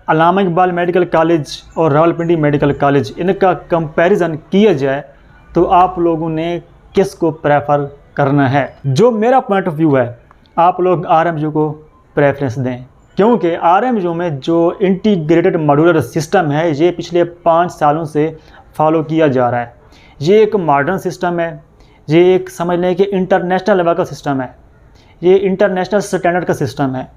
अल्लामा Iqbal medical college और Rawalpindi medical college, इनका comparison किया जाए तो आप लोगों ने किसको प्रेफर करना है? जो मेरा पॉइंट ऑफ व्यू है, आप लोग आरएमयू को प्रेफरेंस दें, क्योंकि आरएमयू में जो इंटीग्रेटेड मॉड्यूलर सिस्टम है ये पिछले 5 सालों से फॉलो किया जा रहा है। ये एक मॉडर्न सिस्टम है, ये एक समझ लें कि इंटरनेशनल लेवल का सिस्टम है, ये इंटरनेशनल स्टैंडर्ड का सिस्टम है।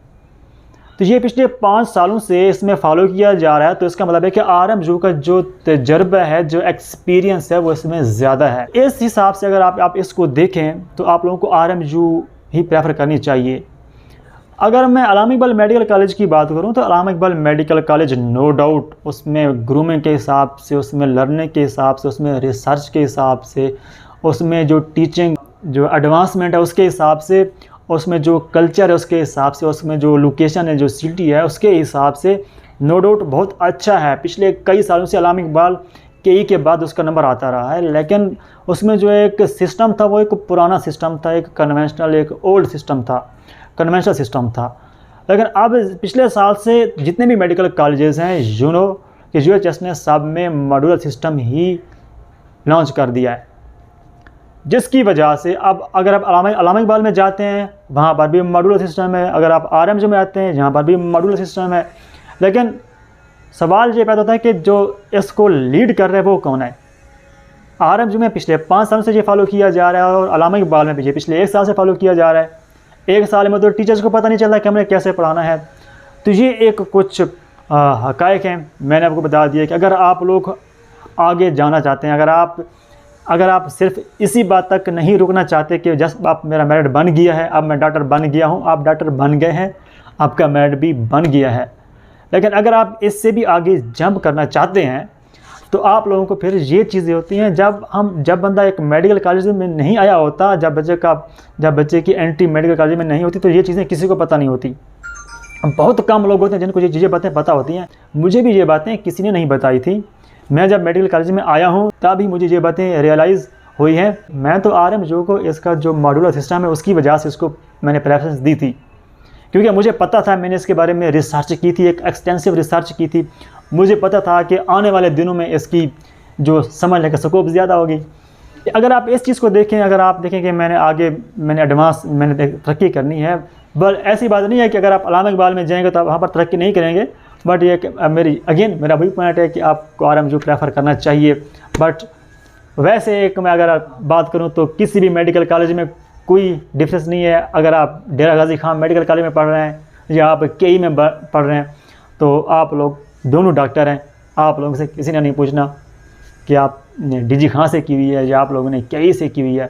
तो ये पिछले 5 सालों से इसमें फॉलो किया जा रहा है। तो इसका मतलब है कि आरएमयू का जो तजर्बा है, जो एक्सपीरियंस है, वो इसमें ज़्यादा है। इस हिसाब से अगर आप इसको देखें तो आप लोगों को आरएमयू ही प्रेफर करनी चाहिए। अगर मैं अल्लामा इकबाल मेडिकल कॉलेज की बात करूं तो Allama Iqbal medical college no doubt उसमें ग्रूमिंग के हिसाब से, उसमें लर्निंग के हिसाब से, उसमें रिसर्च के हिसाब से, उसमें जो टीचिंग जो एडवांसमेंट है उसके हिसाब से, उसमें जो कल्चर है उसके हिसाब से, उसमें जो लोकेशन है, जो सिटी है उसके हिसाब से नो डाउट बहुत अच्छा है। पिछले कई सालों से अल्लामा इकबाल केई के बाद उसका नंबर आता रहा है, लेकिन उसमें जो एक सिस्टम था वो एक पुराना सिस्टम था, एक कन्वेंशनल, एक ओल्ड सिस्टम था, कन्वेंशनल सिस्टम था। लेकिन अब पिछले साल से जितने भी मेडिकल कॉलेजेस हैं, यूनो कि यूएचएस ने सब में मॉड्यूलर सिस्टम ही लॉन्च कर दिया है, जिसकी वजह से अब अगर आप अल्लामा इकबाल में जाते हैं वहाँ पर भी मॉड्यूलर सिस्टम है, अगर आप आरएमयू में आते हैं यहाँ पर भी मॉड्यूलर सिस्टम है। लेकिन सवाल ये पैदा होता है कि जो इसको लीड कर रहे हैं वो कौन है? आरएमयू में पिछले 5 सालों से ये फॉलो किया जा रहा है और अल्लामा इकबाल में भी पिछले 1 साल से फॉलो किया जा रहा है। 1 साल में तो टीचर्स को पता नहीं चलता कि हमने कैसे पढ़ाना है। तो ये एक कुछ हक़ाइक़ हैं, मैंने आपको बता दिया कि अगर आप लोग आगे जाना चाहते हैं, अगर आप सिर्फ इसी बात तक नहीं रुकना चाहते कि जस्ट आप मेरा मेरिट बन गया है, अब मैं डॉक्टर बन गया हूँ, आप डॉक्टर बन गए हैं, आपका मेरिट भी बन गया है, लेकिन अगर आप इससे भी आगे जंप करना चाहते हैं तो आप लोगों को फिर ये चीज़ें होती हैं। जब बंदा एक मेडिकल कॉलेज में नहीं आया होता, जब बच्चे की एंट्री मेडिकल कॉलेज में नहीं होती, तो ये चीज़ें किसी को पता नहीं होती। बहुत कम लोग होते हैं जिनको ये चीज़ें बातें पता होती हैं। मुझे भी ये बातें किसी ने नहीं बताई थी। मैं जब मेडिकल कॉलेज में आया हूँ तभी मुझे ये बातें रियलाइज़ हुई हैं। मैं तो आरएमयू को इसका जो मॉड्यूलर सिस्टम है उसकी वजह से इसको मैंने प्रेफरेंस दी थी, क्योंकि मुझे पता था, मैंने इसके बारे में रिसर्च की थी, एक एक्सटेंसिव रिसर्च की थी। मुझे पता था कि आने वाले दिनों में इसकी जो समझने का स्कोप ज़्यादा होगी। अगर आप इस चीज़ को देखें, अगर आप देखें कि मैंने तरक्की करनी है, बल ऐसी बात नहीं है कि अगर आप अल्लामा इकबाल में जाएंगे तो आप वहाँ पर तरक्की नहीं करेंगे। बट ये मेरा वही पॉइंट है कि आपको आरएमयू प्रेफर करना चाहिए। बट वैसे एक मैं अगर बात करूँ तो किसी भी मेडिकल कॉलेज में कोई डिफरेंस नहीं है। अगर आप डेरा गाजी खान मेडिकल कॉलेज में पढ़ रहे हैं या आप केई में पढ़ रहे हैं तो आप लोग दोनों डॉक्टर हैं। आप लोगों से किसी ने नहीं पूछना कि आपने डीजी खां से की हुई है या आप लोगों ने केई से की हुई है।